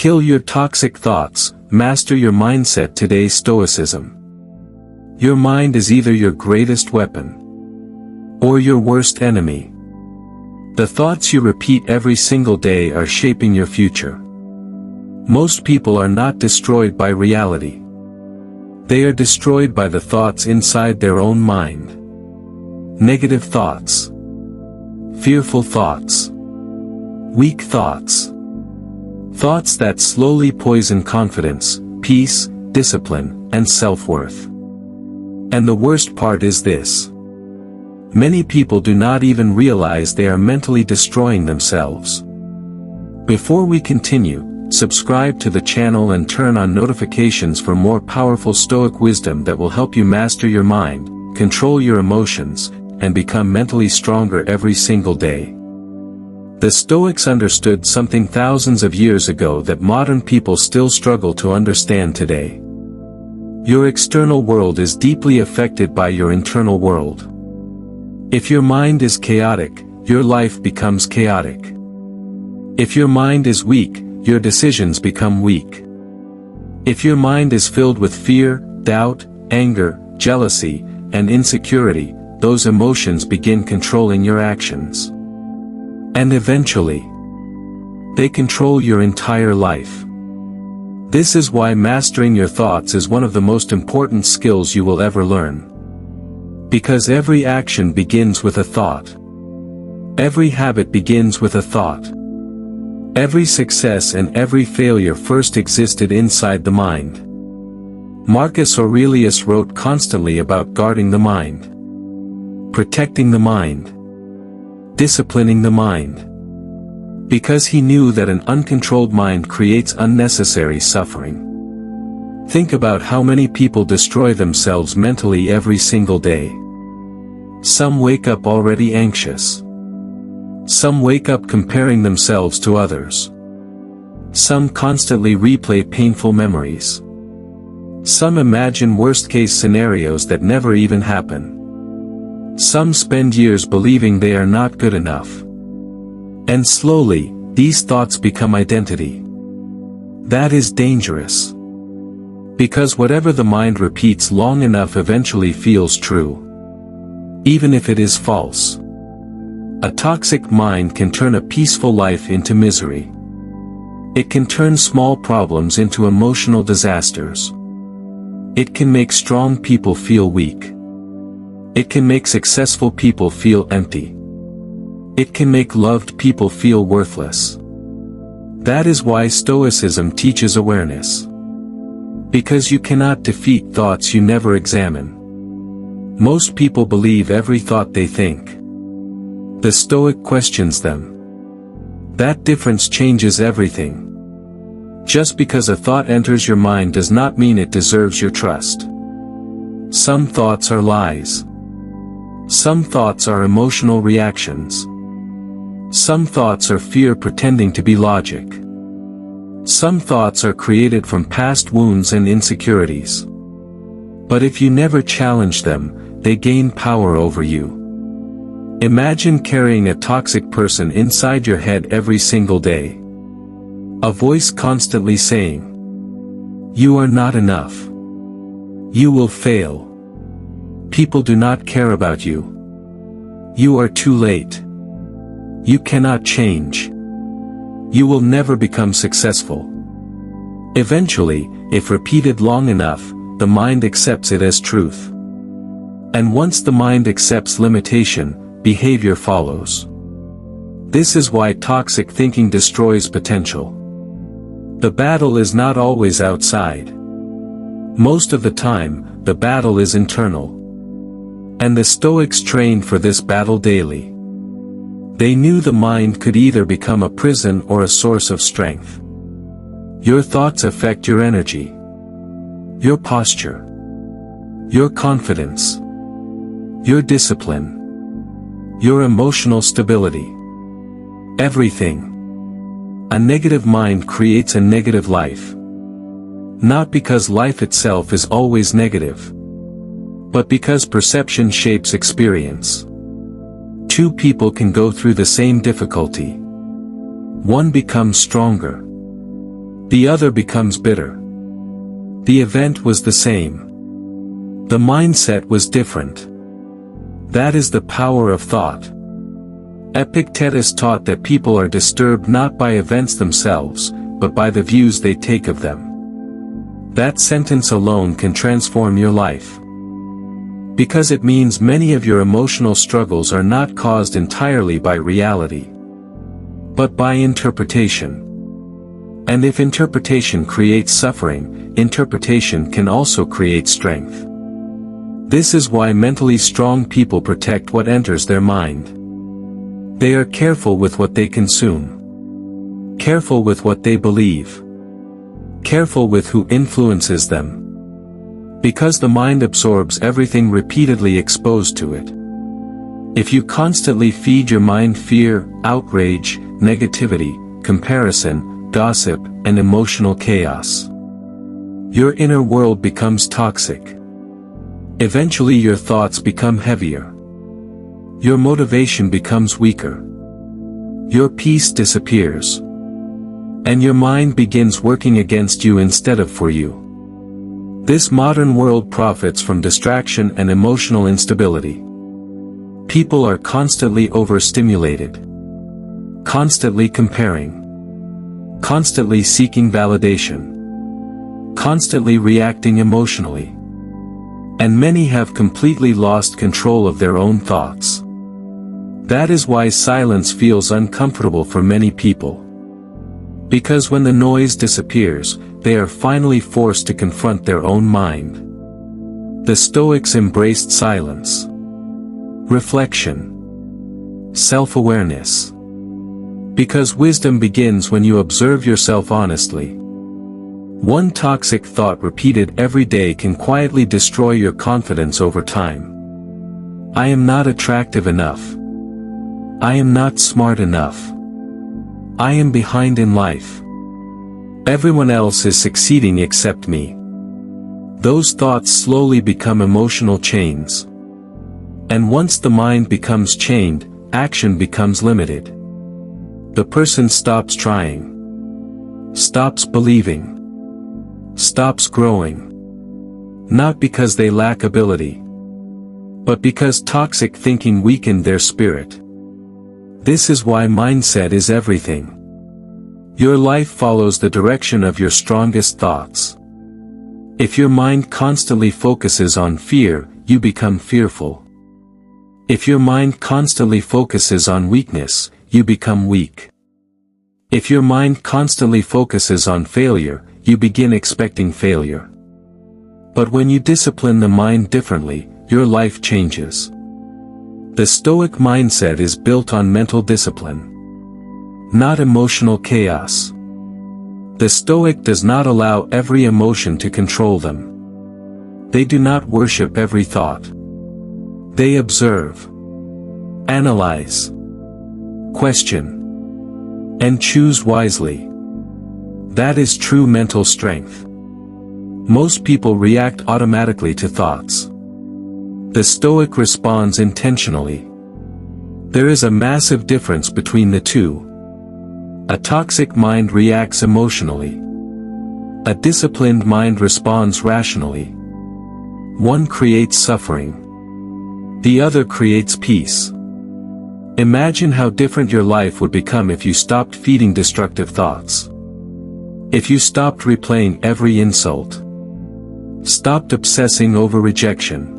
Kill your toxic thoughts, master your mindset. Today's Stoicism. Your mind is either your greatest weapon or your worst enemy. The thoughts you repeat every single day are shaping your future. Most people are not destroyed by reality. They are destroyed by the thoughts inside their own mind. Negative thoughts. Fearful thoughts. Weak thoughts. Thoughts that slowly poison confidence, peace, discipline, and self-worth. And the worst part is this. Many people do not even realize they are mentally destroying themselves. Before we continue, subscribe to the channel and turn on notifications for more powerful Stoic wisdom that will help you master your mind, control your emotions, and become mentally stronger every single day. The Stoics understood something thousands of years ago that modern people still struggle to understand today. Your external world is deeply affected by your internal world. If your mind is chaotic, your life becomes chaotic. If your mind is weak, your decisions become weak. If your mind is filled with fear, doubt, anger, jealousy, and insecurity, those emotions begin controlling your actions. And eventually, they control your entire life. This is why mastering your thoughts is one of the most important skills you will ever learn. Because every action begins with a thought. Every habit begins with a thought. Every success and every failure first existed inside the mind. Marcus Aurelius wrote constantly about guarding the mind, protecting the mind, disciplining the mind. Because he knew that an uncontrolled mind creates unnecessary suffering. Think about how many people destroy themselves mentally every single day. Some wake up already anxious. Some wake up comparing themselves to others. Some constantly replay painful memories. Some imagine worst-case scenarios that never even happen. Some spend years believing they are not good enough. And slowly, these thoughts become identity. That is dangerous. Because whatever the mind repeats long enough eventually feels true. Even if it is false. A toxic mind can turn a peaceful life into misery. It can turn small problems into emotional disasters. It can make strong people feel weak. It can make successful people feel empty. It can make loved people feel worthless. That is why Stoicism teaches awareness. Because you cannot defeat thoughts you never examine. Most people believe every thought they think. The Stoic questions them. That difference changes everything. Just because a thought enters your mind does not mean it deserves your trust. Some thoughts are lies. Some thoughts are emotional reactions. Some thoughts are fear pretending to be logic. Some thoughts are created from past wounds and insecurities. But if you never challenge them, they gain power over you. Imagine carrying a toxic person inside your head every single day. A voice constantly saying, "You are not enough. You will fail. People do not care about you. You are too late. You cannot change. You will never become successful." Eventually, if repeated long enough, the mind accepts it as truth. And once the mind accepts limitation, behavior follows. This is why toxic thinking destroys potential. The battle is not always outside. Most of the time, the battle is internal. And the Stoics trained for this battle daily. They knew the mind could either become a prison or a source of strength. Your thoughts affect your energy, your posture, your confidence, your discipline, your emotional stability. Everything. A negative mind creates a negative life. Not because life itself is always negative, but because perception shapes experience. Two people can go through the same difficulty. One becomes stronger. The other becomes bitter. The event was the same. The mindset was different. That is the power of thought. Epictetus taught that people are disturbed not by events themselves, but by the views they take of them. That sentence alone can transform your life. Because it means many of your emotional struggles are not caused entirely by reality, but by interpretation. And if interpretation creates suffering, interpretation can also create strength. This is why mentally strong people protect what enters their mind. They are careful with what they consume. Careful with what they believe. Careful with who influences them. Because the mind absorbs everything repeatedly exposed to it. If you constantly feed your mind fear, outrage, negativity, comparison, gossip, and emotional chaos, your inner world becomes toxic. Eventually your thoughts become heavier. Your motivation becomes weaker. Your peace disappears. And your mind begins working against you instead of for you. This modern world profits from distraction and emotional instability. People are constantly overstimulated. Constantly comparing. Constantly seeking validation. Constantly reacting emotionally. And many have completely lost control of their own thoughts. That is why silence feels uncomfortable for many people. Because when the noise disappears, they are finally forced to confront their own mind. The Stoics embraced silence, reflection, self-awareness. Because wisdom begins when you observe yourself honestly. One toxic thought repeated every day can quietly destroy your confidence over time. I am not attractive enough. I am not smart enough. I am behind in life. Everyone else is succeeding except me. Those thoughts slowly become emotional chains. And once the mind becomes chained, action becomes limited. The person stops trying. Stops believing. Stops growing. Not because they lack ability, but because toxic thinking weakened their spirit. This is why mindset is everything. Your life follows the direction of your strongest thoughts. If your mind constantly focuses on fear, you become fearful. If your mind constantly focuses on weakness, you become weak. If your mind constantly focuses on failure, you begin expecting failure. But when you discipline the mind differently, your life changes. The Stoic mindset is built on mental discipline, not emotional chaos. The Stoic does not allow every emotion to control them. They do not worship every thought. They observe, analyze, question, and choose wisely. That is true mental strength. Most people react automatically to thoughts. The Stoic responds intentionally. There is a massive difference between the two. A toxic mind reacts emotionally. A disciplined mind responds rationally. One creates suffering. The other creates peace. Imagine how different your life would become if you stopped feeding destructive thoughts. If you stopped replaying every insult. Stopped obsessing over rejection.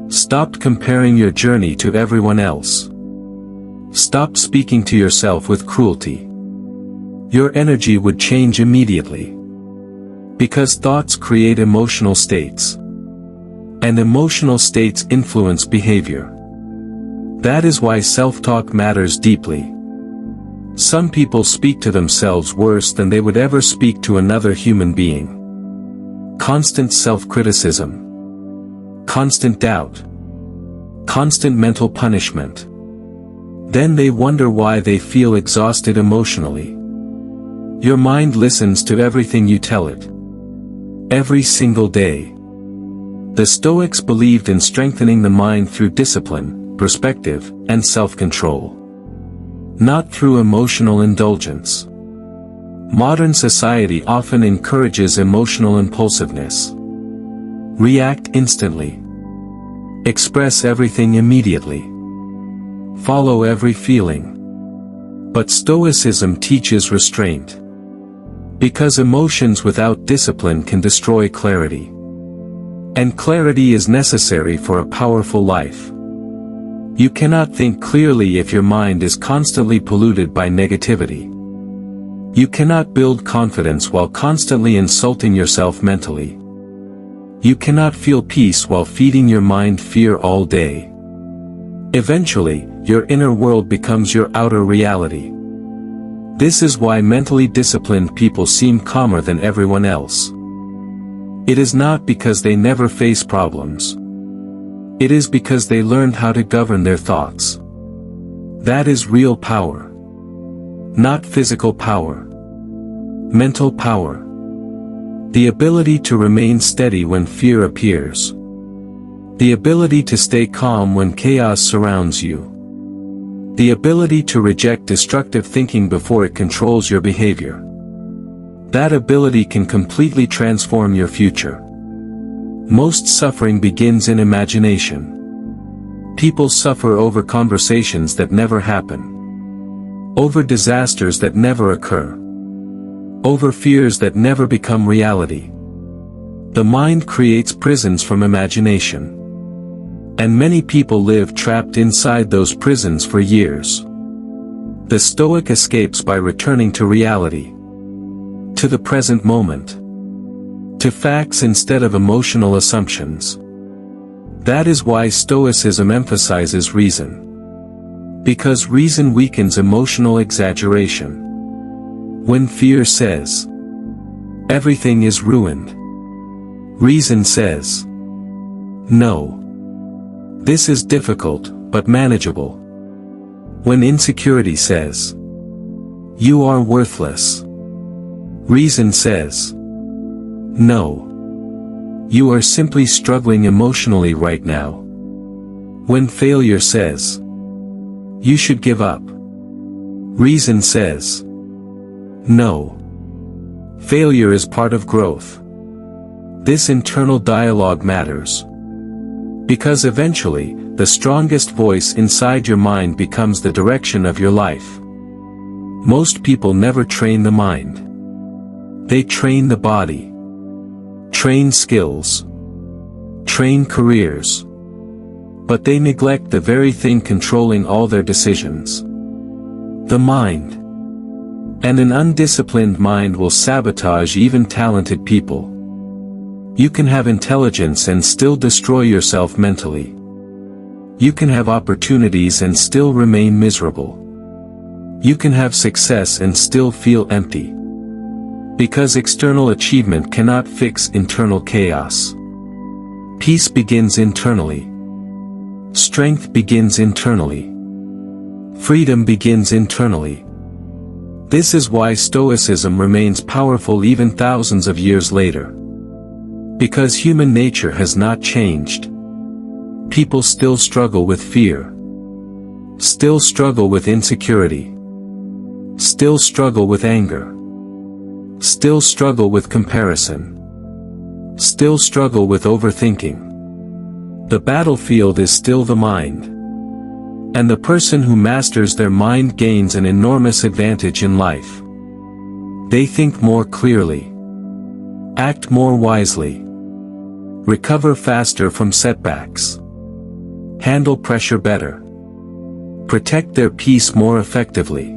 Stopped comparing your journey to everyone else. Stop speaking to yourself with cruelty. Your energy would change immediately. Because thoughts create emotional states. And emotional states influence behavior. That is why self-talk matters deeply. Some people speak to themselves worse than they would ever speak to another human being. Constant self-criticism. Constant doubt. Constant mental punishment. Then they wonder why they feel exhausted emotionally. Your mind listens to everything you tell it. Every single day. The Stoics believed in strengthening the mind through discipline, perspective, and self-control. Not through emotional indulgence. Modern society often encourages emotional impulsiveness. React instantly. Express everything immediately. Follow every feeling. But Stoicism teaches restraint. Because emotions without discipline can destroy clarity. And clarity is necessary for a powerful life. You cannot think clearly if your mind is constantly polluted by negativity. You cannot build confidence while constantly insulting yourself mentally. You cannot feel peace while feeding your mind fear all day. Eventually, your inner world becomes your outer reality. This is why mentally disciplined people seem calmer than everyone else. It is not because they never face problems. It is because they learned how to govern their thoughts. That is real power. Not physical power. Mental power. The ability to remain steady when fear appears. The ability to stay calm when chaos surrounds you. The ability to reject destructive thinking before it controls your behavior. That ability can completely transform your future. Most suffering begins in imagination. People suffer over conversations that never happen. Over disasters that never occur. Over fears that never become reality. The mind creates prisons from imagination. And many people live trapped inside those prisons for years. The Stoic escapes by returning to reality. To the present moment. To facts instead of emotional assumptions. That is why Stoicism emphasizes reason. Because reason weakens emotional exaggeration. When fear says, everything is ruined, reason says, no. This is difficult, but manageable. When insecurity says, you are worthless, reason says, no. You are simply struggling emotionally right now. When failure says, you should give up, reason says, no. Failure is part of growth. This internal dialogue matters. Because eventually, the strongest voice inside your mind becomes the direction of your life. Most people never train the mind. They train the body. Train skills. Train careers. But they neglect the very thing controlling all their decisions. The mind. And an undisciplined mind will sabotage even talented people. You can have intelligence and still destroy yourself mentally. You can have opportunities and still remain miserable. You can have success and still feel empty. Because external achievement cannot fix internal chaos. Peace begins internally. Strength begins internally. Freedom begins internally. This is why Stoicism remains powerful even thousands of years later. Because human nature has not changed. People still struggle with fear. Still struggle with insecurity. Still struggle with anger. Still struggle with comparison. Still struggle with overthinking. The battlefield is still the mind. And the person who masters their mind gains an enormous advantage in life. They think more clearly. Act more wisely. Recover faster from setbacks. Handle pressure better. Protect their peace more effectively.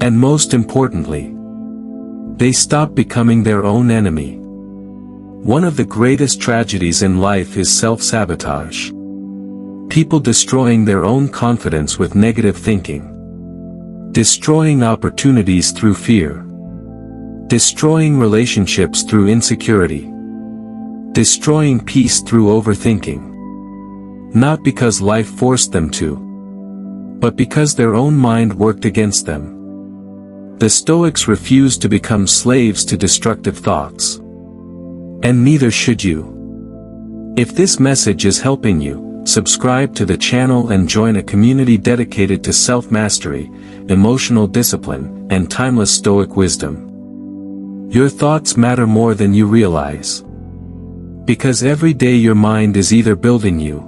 And most importantly, they stop becoming their own enemy. One of the greatest tragedies in life is self-sabotage. People destroying their own confidence with negative thinking. Destroying opportunities through fear. Destroying relationships through insecurity. Destroying peace through overthinking. Not because life forced them to, but because their own mind worked against them. The Stoics refused to become slaves to destructive thoughts. And neither should you. If this message is helping you, subscribe to the channel and join a community dedicated to self-mastery, emotional discipline, and timeless Stoic wisdom. Your thoughts matter more than you realize. Because every day your mind is either building you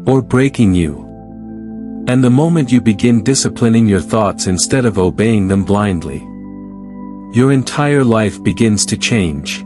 or breaking you. And the moment you begin disciplining your thoughts instead of obeying them blindly, your entire life begins to change.